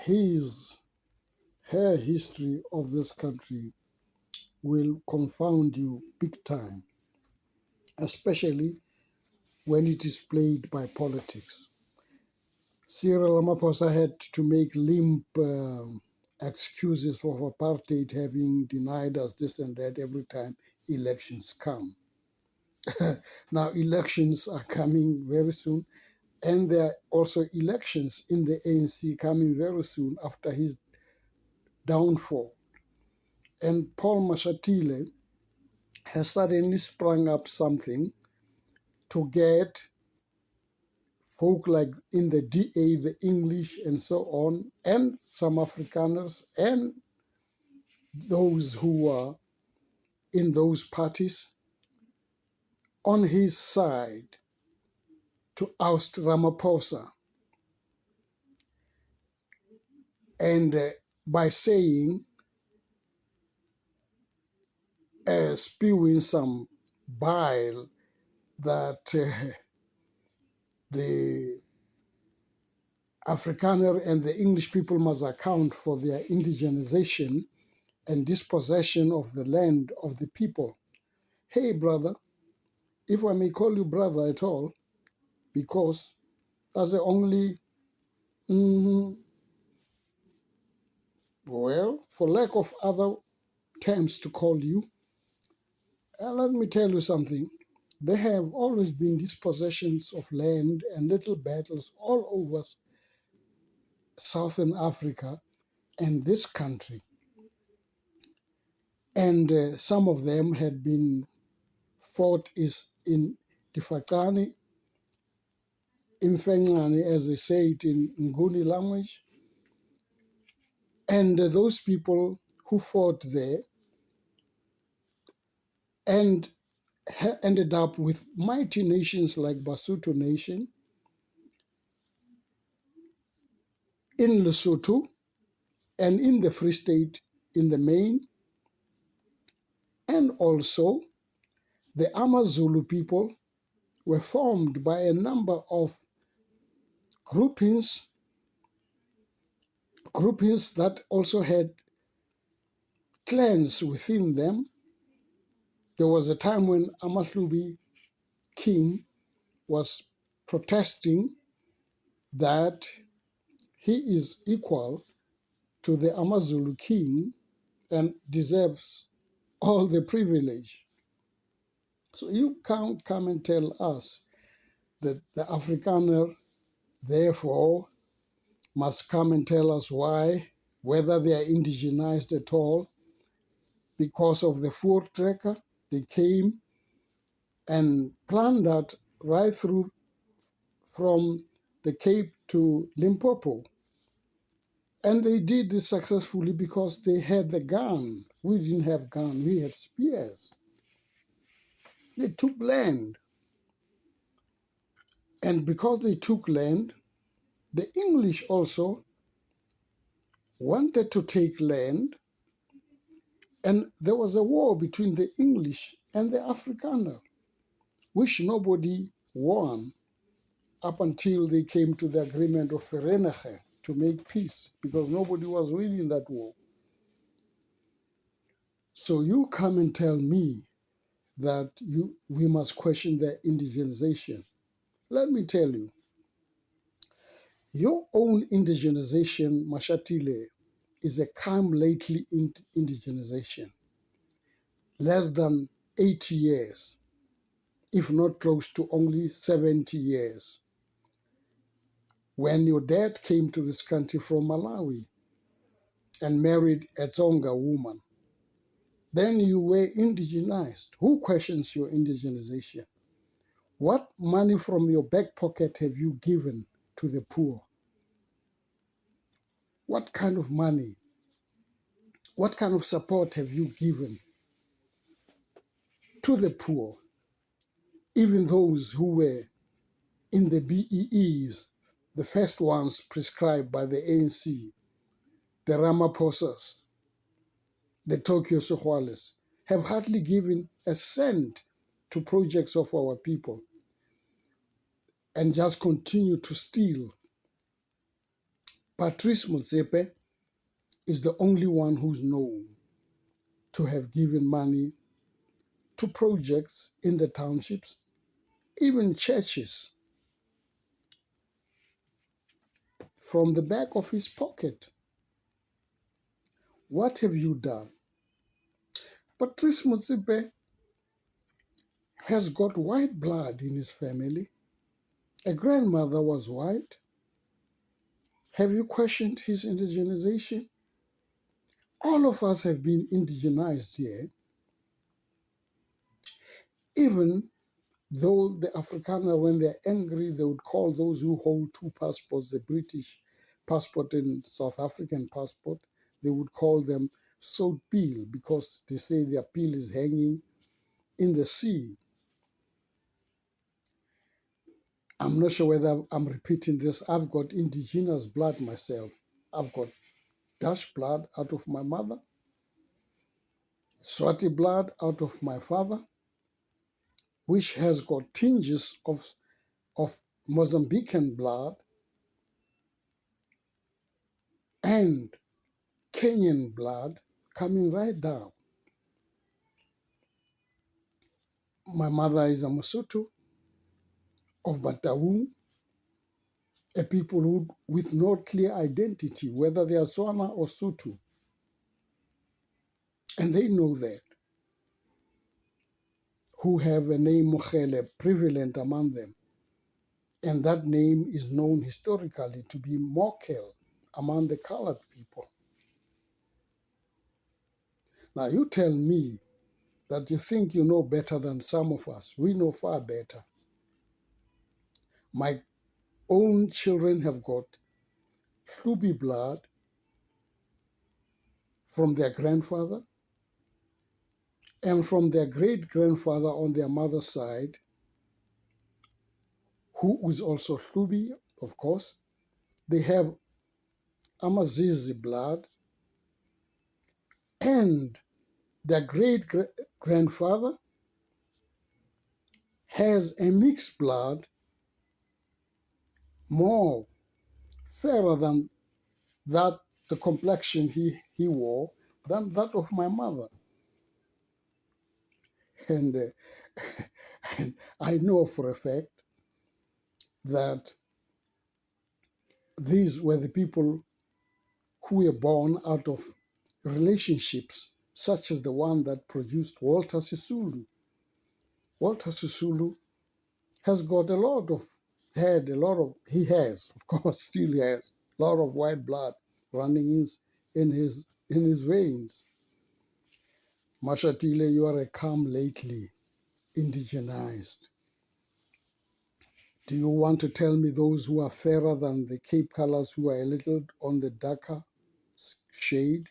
her history of this country will confound you big time, especially when it is played by politics. Cyril Ramaphosa had to make limp excuses for apartheid having denied us this and that every time elections come. Now elections are coming very soon, and there are also elections in the ANC coming very soon after his downfall. And Paul Mashatile has suddenly sprung up something to get folk like in the DA, the English, and so on, and some Afrikaners, and those who are in those parties on his side to oust Ramaphosa. And by saying, spewing some bile that the Afrikaner and the English people must account for their indigenization and dispossession of the land of the people. Hey, brother, if I may call you brother at all, because that's the only, well, for lack of other terms to call you, let me tell you something. There have always been dispossessions of land and little battles all over Southern Africa and this country. And some of them had been fought is in Difakani, Imfengani, as they say it in Nguni language. And those people who fought there and ended up with mighty nations like Basuto Nation in Lesotho and in the Free State in the main, and also the Amazulu people were formed by a number of groupings that also had clans within them. There was a time when Amaslubi King was protesting that he is equal to the Amazulu King and deserves all the privilege. So you can't come and tell us that the Afrikaner, therefore, must come and tell us why, whether they are indigenized at all, because of the Voortrekker. They came and plundered right through from the Cape to Limpopo. And they did this successfully because they had the gun. We didn't have gun, we had spears. They took land. And because they took land, the English also wanted to take land, and there was a war between the English and the Afrikaner, which nobody won up until they came to the agreement of Vereeniging to make peace, because nobody was winning that war. So you come and tell me that we must question their indigenization. Let me tell you, your own indigenization, Mashatile, is a come-lately indigenization, less than 80 years, if not close to only 70 years. When your dad came to this country from Malawi and married a Tsonga woman, then you were indigenized. Who questions your indigenization? What money from your back pocket have you given to the poor? What kind of money? What kind of support have you given to the poor? Even those who were in the BEEs, the first ones prescribed by the ANC, the Ramaphosas, the Tokyo Sohuales, have hardly given a cent to projects of our people and just continue to steal Patrice Motsepe is the only one who's known to have given money to projects in the townships, even churches, from the back of his pocket. What have you done? Patrice Motsepe has got white blood in his family. A grandmother was white. Have you questioned his indigenization? All of us have been indigenized here, even though the Afrikaner, when they're angry, they would call those who hold two passports, the British passport and South African passport, they would call them Soutpil because they say their peel is hanging in the sea. I'm not sure whether I'm repeating this. I've got indigenous blood myself. I've got Dutch blood out of my mother, Swati blood out of my father, which has got tinges of Mozambican blood and Kenyan blood coming right down. My mother is a Mosotho of Bataung, a people who, with no clear identity, whether they are Tswana or Sotho. And they know that, who have a name Mogele prevalent among them. And that name is known historically to be Mokel among the colored people. Now you tell me that you think you know better than some of us. We know far better. My own children have got Hlubi blood from their grandfather and from their great-grandfather on their mother's side, who was also Hlubi, of course. They have Amazizi blood, and their great-grandfather has a mixed blood more fairer than that, the complexion he wore, than that of my mother. And, and I know for a fact that these were the people who were born out of relationships such as the one that produced Walter Sisulu. Walter Sisulu has got he has, of course, still has a lot of white blood running in his veins. Mashatile, you are a calm lately, indigenized. Do you want to tell me those who are fairer than the Cape colors, who are a little on the darker shade,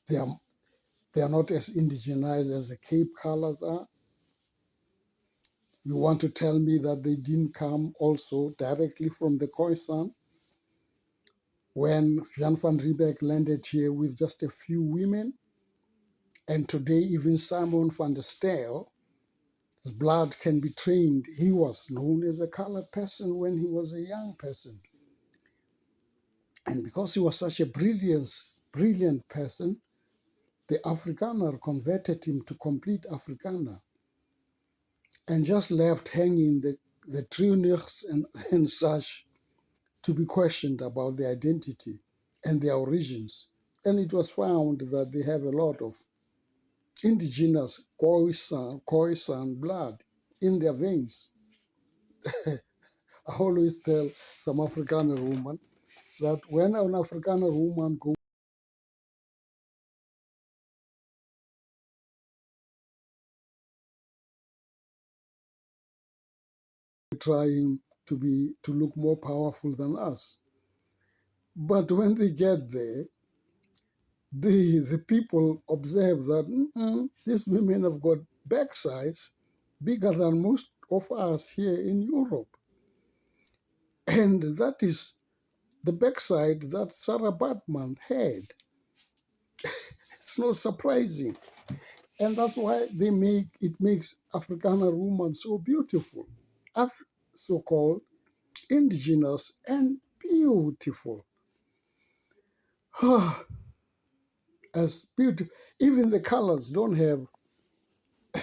they are not as indigenized as the Cape colors are? You want to tell me that they didn't come also directly from the Khoisan? When Jan van Riebeeck landed here with just a few women, and today even Simon van der Stel, his blood can be trained. He was known as a colored person when he was a young person. And because he was such a brilliant person, the Afrikaner converted him to complete Afrikaner and just left hanging the Triunigs and such to be questioned about their identity and their origins. And it was found that they have a lot of indigenous Khoisan blood in their veins. I always tell some Afrikaner woman that when an Afrikaner woman goes trying to look more powerful than us, but when they get there, the people observe that these women have got backsides bigger than most of us here in Europe. And that is the backside that Sarah Batman had. It's not surprising. And that's why it makes Afrikaner women so beautiful, so-called indigenous and beautiful. As beautiful, even the colors don't have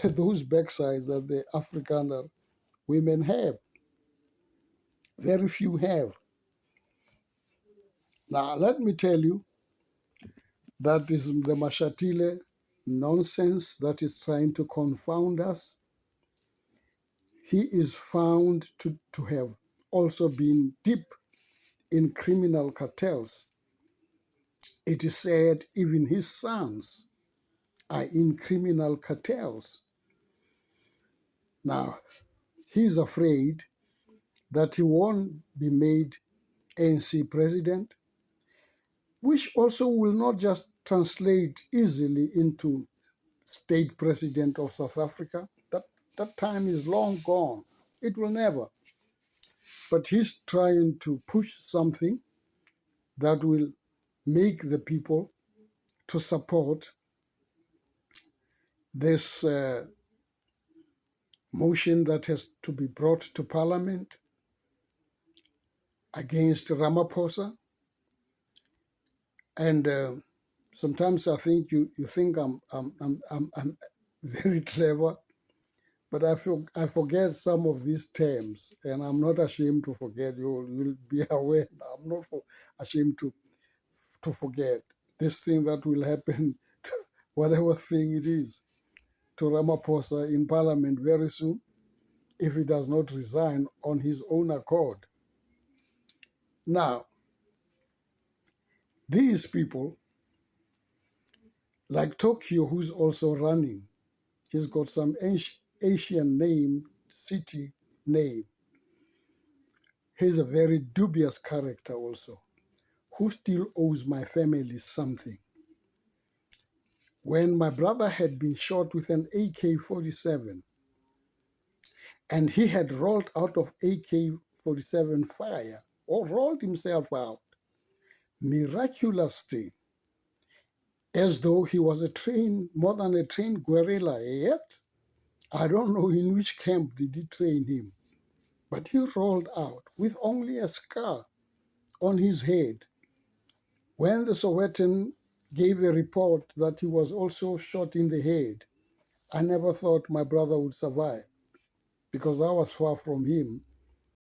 those backsides that the Afrikaner women have. Very few have. Now, let me tell you, that is the Mashatile nonsense that is trying to confound us. He is found to have also been deep in criminal cartels. It is said even his sons are in criminal cartels. Now, he's afraid that he won't be made ANC president, which also will not just translate easily into state president of South Africa. That time is long gone. It will never. But he's trying to push something that will make the people to support this motion that has to be brought to Parliament against Ramaphosa. And sometimes I think you think I'm very clever, but I forget some of these terms, and I'm not ashamed to forget. You'll be aware. I'm not ashamed to forget this thing that will happen, to whatever thing it is, to Ramaphosa in Parliament very soon, if he does not resign on his own accord. Now, these people, like Tokyo, who's also running, he's got some Asian name, city name. He's a very dubious character also, who still owes my family something. When my brother had been shot with an AK-47, and he had rolled out of AK-47 fire, or rolled himself out, miraculously, as though he was more than a trained guerrilla. Yet, I don't know in which camp did he train him, but he rolled out with only a scar on his head. When the Sowetan gave a report that he was also shot in the head, I never thought my brother would survive because I was far from him.